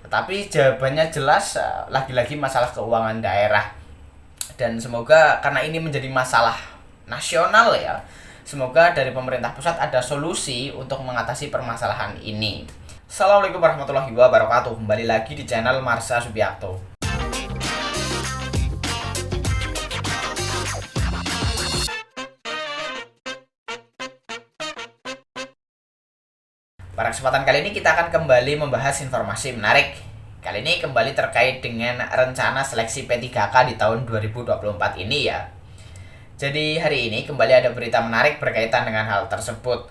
Tetapi jawabannya jelas, lagi-lagi masalah keuangan daerah. Dan semoga karena ini menjadi masalah nasional ya, semoga dari pemerintah pusat ada solusi untuk mengatasi permasalahan ini. Assalamualaikum warahmatullahi wabarakatuh. Kembali lagi di channel Marsha Subiakto. Pada kesempatan kali ini kita akan kembali membahas informasi menarik. Kali ini kembali terkait dengan rencana seleksi P3K di tahun 2024 ini ya. Jadi hari ini kembali ada berita menarik berkaitan dengan hal tersebut.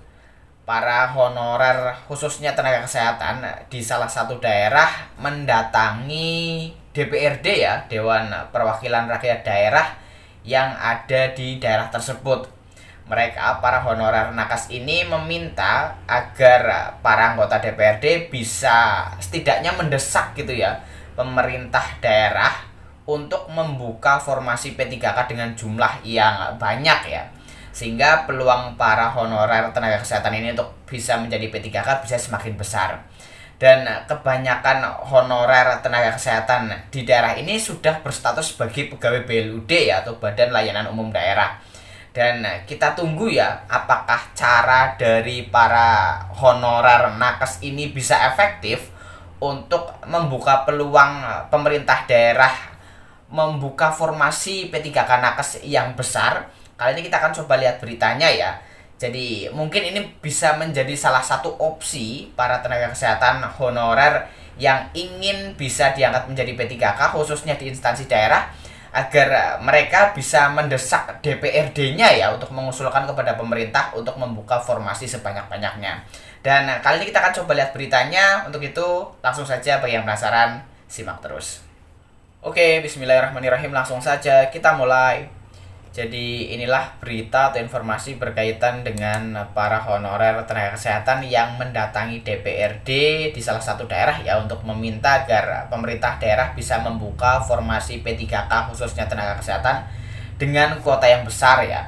Para honorer khususnya tenaga kesehatan di salah satu daerah mendatangi DPRD ya, Dewan Perwakilan Rakyat Daerah yang ada di daerah tersebut. Mereka, para honorer nakes ini meminta agar para anggota DPRD bisa setidaknya mendesak gitu ya pemerintah daerah untuk membuka formasi P3K dengan jumlah yang banyak ya, sehingga peluang para honorer tenaga kesehatan ini untuk bisa menjadi P3K bisa semakin besar. Dan kebanyakan honorer tenaga kesehatan di daerah ini sudah berstatus sebagai pegawai BLUD ya, atau Badan Layanan Umum Daerah. Dan kita tunggu ya apakah cara dari para honorer nakes ini bisa efektif untuk membuka peluang pemerintah daerah membuka formasi P3K nakes yang besar. Kali ini kita akan coba lihat beritanya ya. Jadi mungkin ini bisa menjadi salah satu opsi para tenaga kesehatan honorer yang ingin bisa diangkat menjadi P3K khususnya di instansi daerah, agar mereka bisa mendesak DPRD-nya ya untuk mengusulkan kepada pemerintah untuk membuka formasi sebanyak-banyaknya. Dan kali ini kita akan coba lihat beritanya. Untuk itu langsung saja bagi yang penasaran, simak terus. Oke, bismillahirrahmanirrahim, langsung saja kita mulai. Jadi inilah berita atau informasi berkaitan dengan para honorer tenaga kesehatan yang mendatangi DPRD di salah satu daerah ya untuk meminta agar pemerintah daerah bisa membuka formasi P3K khususnya tenaga kesehatan dengan kuota yang besar ya.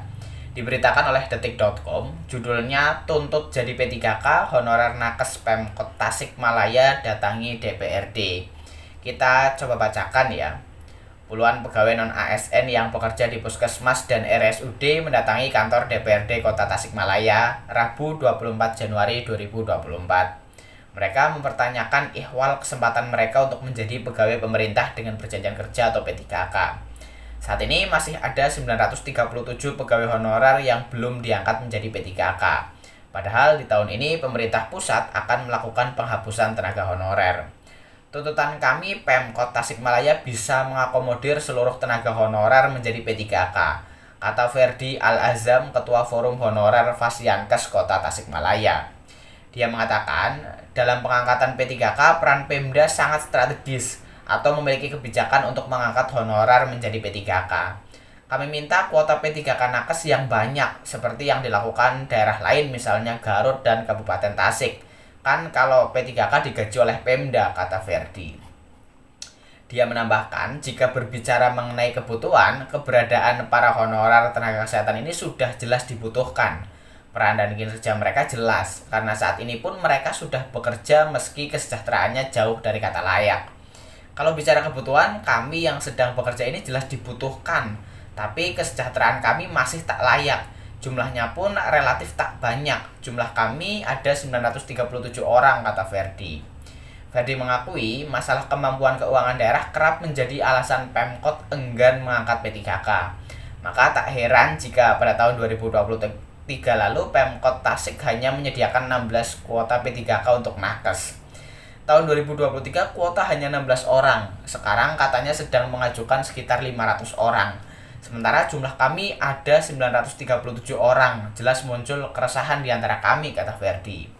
Diberitakan oleh detik.com, judulnya Tuntut Jadi P3K, Honorer Nakes Pemkot Tasikmalaya datangi DPRD. Kita coba bacakan ya. Puluhan pegawai non-ASN yang bekerja di Puskesmas dan RSUD mendatangi kantor DPRD Kota Tasikmalaya Rabu 24 Januari 2024. Mereka mempertanyakan ihwal kesempatan mereka untuk menjadi pegawai pemerintah dengan perjanjian kerja atau P3K. Saat ini masih ada 937 pegawai honorer yang belum diangkat menjadi P3K. Padahal di tahun ini pemerintah pusat akan melakukan penghapusan tenaga honorer. Tuntutan kami, Pemkot Tasikmalaya bisa mengakomodir seluruh tenaga honorer menjadi P3K, kata Ferdi Al-Azam, Ketua Forum Honorer Fasiankes Kota Tasikmalaya. Dia mengatakan, dalam pengangkatan P3K, peran Pemda sangat strategis atau memiliki kebijakan untuk mengangkat honorer menjadi P3K. Kami minta kuota P3K nakes yang banyak, seperti yang dilakukan daerah lain misalnya Garut dan Kabupaten Tasik. Kan kalau P3K digaji oleh Pemda, kata Ferdi. Dia menambahkan, jika berbicara mengenai kebutuhan, keberadaan para honorer tenaga kesehatan ini sudah jelas dibutuhkan. Peran dan kinerja mereka jelas, karena saat ini pun mereka sudah bekerja meski kesejahteraannya jauh dari kata layak. Kalau bicara kebutuhan, kami yang sedang bekerja ini jelas dibutuhkan, tapi kesejahteraan kami masih tak layak. Jumlahnya pun relatif tak banyak. Jumlah kami ada 937 orang, kata Ferdi. Ferdi mengakui masalah kemampuan keuangan daerah kerap menjadi alasan Pemkot enggan mengangkat P3K. Maka tak heran jika pada tahun 2023 lalu Pemkot Tasik hanya menyediakan 16 kuota P3K untuk nakes. Tahun 2023 kuota hanya 16 orang. Sekarang katanya sedang mengajukan sekitar 500 orang. Sementara jumlah kami ada 937 orang. Jelas muncul keresahan di antara kami, kata Ferdi.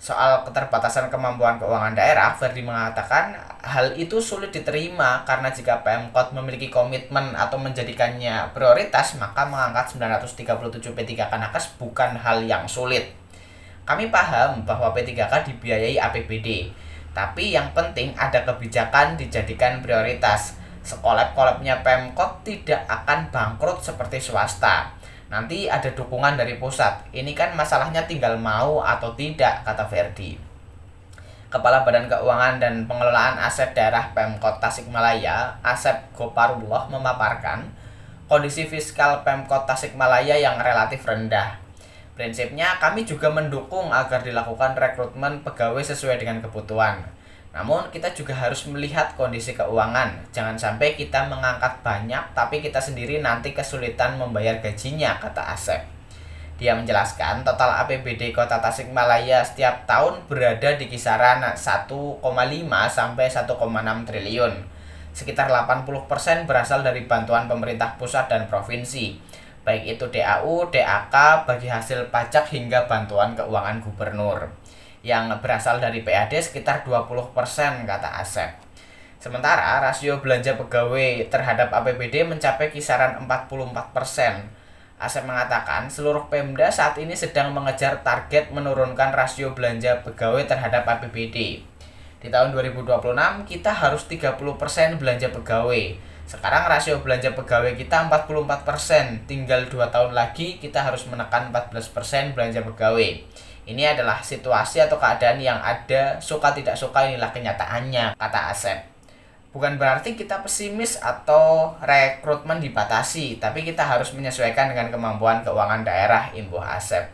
Soal keterbatasan kemampuan keuangan daerah, Ferdi mengatakan hal itu sulit diterima karena jika Pemkot memiliki komitmen atau menjadikannya prioritas, maka mengangkat 937 P3K nakes bukan hal yang sulit. Kami paham bahwa P3K dibiayai APBD, tapi yang penting ada kebijakan dijadikan prioritas. Sekolab-kolabnya Pemkot tidak akan bangkrut seperti swasta. Nanti ada dukungan dari pusat. Ini kan masalahnya tinggal mau atau tidak, kata Ferdi. Kepala Badan Keuangan dan Pengelolaan Aset Daerah Pemkot Tasikmalaya, Asep Goparullah, memaparkan kondisi fiskal Pemkot Tasikmalaya yang relatif rendah. Prinsipnya, kami juga mendukung agar dilakukan rekrutmen pegawai sesuai dengan kebutuhan. Namun, kita juga harus melihat kondisi keuangan. Jangan sampai kita mengangkat banyak, tapi kita sendiri nanti kesulitan membayar gajinya, kata Asep. Dia menjelaskan total APBD Kota Tasikmalaya setiap tahun berada di kisaran 1,5 sampai 1,6 triliun. Sekitar 80% berasal dari bantuan pemerintah pusat dan provinsi, baik itu DAU, DAK, bagi hasil pajak hingga bantuan keuangan gubernur. Yang berasal dari PAD sekitar 20%, kata Asep. Sementara rasio belanja pegawai terhadap APBD mencapai kisaran 44%. Asep mengatakan seluruh Pemda saat ini sedang mengejar target menurunkan rasio belanja pegawai terhadap APBD. Di tahun 2026 kita harus 30% belanja pegawai. Sekarang rasio belanja pegawai kita 44%. Tinggal 2 tahun lagi kita harus menekan 14% belanja pegawai. Ini adalah situasi atau keadaan yang ada, suka tidak suka inilah kenyataannya, kata Asep. Bukan berarti kita pesimis atau rekrutmen dibatasi, tapi kita harus menyesuaikan dengan kemampuan keuangan daerah, imbuh Asep.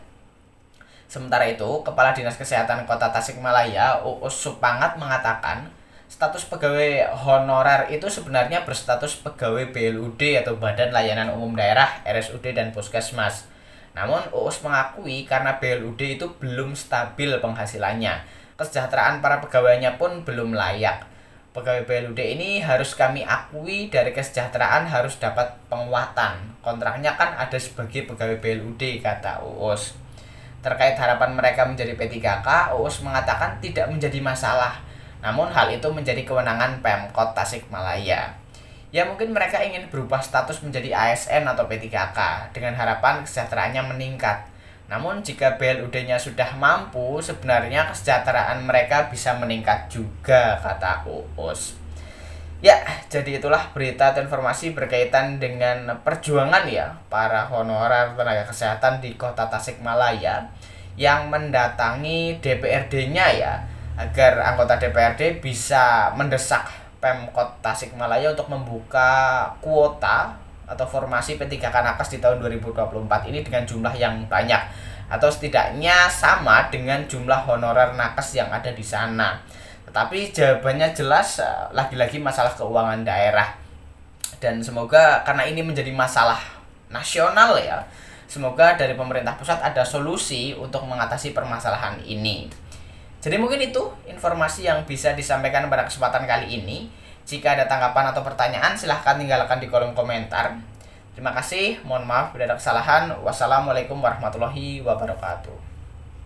Sementara itu, Kepala Dinas Kesehatan Kota Tasikmalaya, Uus Supangat, mengatakan status pegawai honorer itu sebenarnya berstatus pegawai BLUD atau Badan Layanan Umum Daerah, RSUD dan Puskesmas. Namun, Uus mengakui karena BLUD itu belum stabil penghasilannya, kesejahteraan para pegawainya pun belum layak. Pegawai BLUD ini harus kami akui dari kesejahteraan harus dapat penguatan. Kontraknya kan ada sebagai pegawai BLUD, kata Uus. Terkait harapan mereka menjadi P3K, Uus mengatakan tidak menjadi masalah. Namun hal itu menjadi kewenangan Pemkot Tasikmalaya. Ya mungkin mereka ingin berubah status menjadi ASN atau P3K dengan harapan kesejahteraannya meningkat. Namun jika BLUD-nya sudah mampu, sebenarnya kesejahteraan mereka bisa meningkat juga, kata Uus. Ya, jadi itulah berita atau informasi berkaitan dengan perjuangan ya para honorer tenaga kesehatan di Kota Tasikmalaya yang mendatangi DPRD-nya ya, agar anggota DPRD bisa mendesak Pemkot Tasikmalaya untuk membuka kuota atau formasi P3K Nakes di tahun 2024 ini dengan jumlah yang banyak atau setidaknya sama dengan jumlah honorer nakes yang ada di sana. Tetapi jawabannya jelas lagi-lagi masalah keuangan daerah. Dan semoga karena ini menjadi masalah nasional ya, semoga dari pemerintah pusat ada solusi untuk mengatasi permasalahan ini. Jadi mungkin itu informasi yang bisa disampaikan pada kesempatan kali ini. Jika ada tanggapan atau pertanyaan, silahkan tinggalkan di kolom komentar. Terima kasih, mohon maaf bila ada kesalahan. Wassalamualaikum warahmatullahi wabarakatuh.